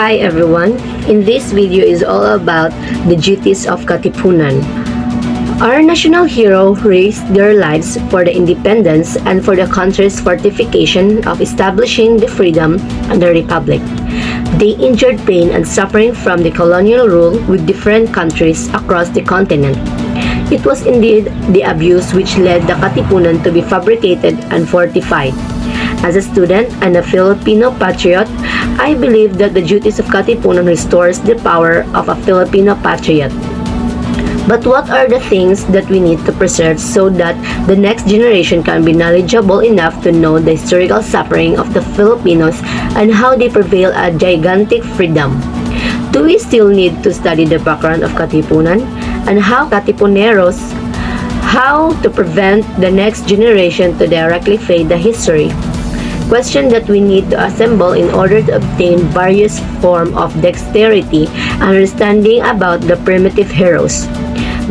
Hi everyone, in this video is all about the duties of Katipunan. Our national hero risked their lives for the independence and for the country's fortification of establishing the freedom and the republic. They endured pain and suffering from the colonial rule with different countries across the continent. It was indeed the abuse which led the Katipunan to be fabricated and fortified. As a student and a Filipino patriot, I believe that the duties of Katipunan restores the power of a Filipino patriot. But what are the things that we need to preserve so that the next generation can be knowledgeable enough to know the historical suffering of the Filipinos and how they prevail a gigantic freedom? Do we still need to study the background of Katipunan and how Katipuneros, how to prevent the next generation to directly fade the history? Question that we need to assemble in order to obtain various form of dexterity and understanding about the primitive heroes.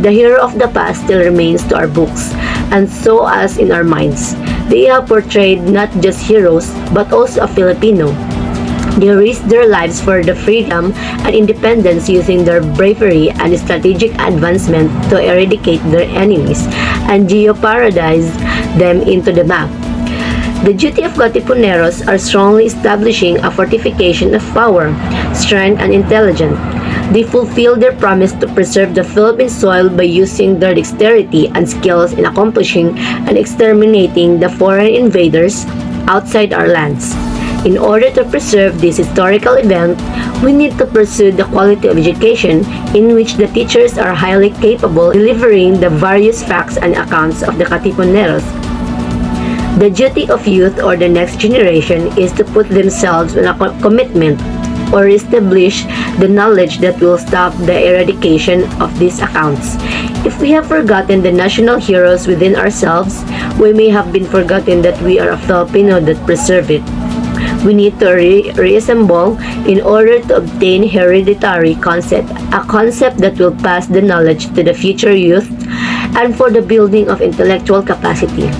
The hero of the past still remains to our books, and so as in our minds. They have portrayed not just heroes, but also a Filipino. They risked their lives for the freedom and independence using their bravery and strategic advancement to eradicate their enemies and geoparadize them into the map. The duty of Katipuneros are strongly establishing a fortification of power, strength, and intelligence. They fulfill their promise to preserve the Philippine soil by using their dexterity and skills in accomplishing and exterminating the foreign invaders outside our lands. In order to preserve this historical event, we need to pursue the quality of education in which the teachers are highly capable of delivering the various facts and accounts of the Katipuneros. The duty of youth or the next generation is to put themselves on a commitment or establish the knowledge that will stop the eradication of these accounts. If we have forgotten the national heroes within ourselves, we may have been forgotten that we are a Filipino that preserve it. We need to reassemble in order to obtain hereditary concept, a concept that will pass the knowledge to the future youth and for the building of intellectual capacity.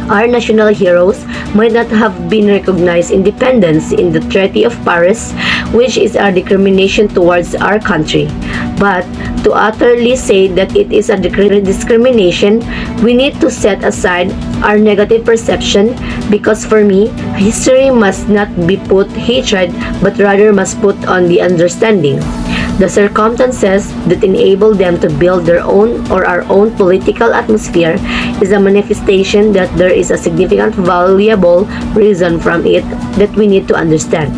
Our national heroes might not have been recognized independence in the Treaty of Paris, which is our discrimination towards our country. But to utterly say that it is a discrimination, we need to set aside our negative perception because for me, history must not be put hatred but rather must put on the understanding. The circumstances that enable them to build their own or our own political atmosphere is a manifestation that there is a significant valuable reason from it that we need to understand.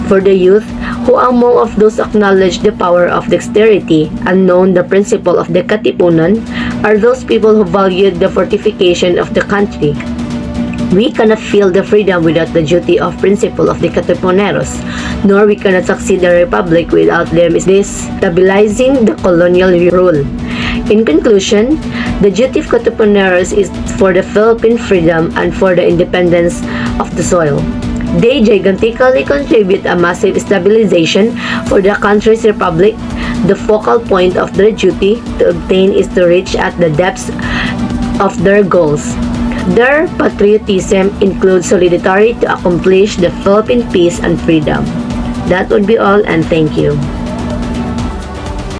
For the youth, who among of those acknowledge the power of dexterity and known the principle of the Katipunan are those people who valued the fortification of the country. We cannot feel the freedom without the duty of principle of the Katipuneros, nor we cannot succeed the republic without them destabilizing the colonial rule. In conclusion, the duty of Katipuneros is for the Philippine freedom and for the independence of the soil. They gigantically contribute a massive stabilization for the country's republic. The focal point of their duty to obtain is to reach at the depths of their goals. Their patriotism includes solidarity to accomplish the Philippine peace and freedom. That would be all, and thank you.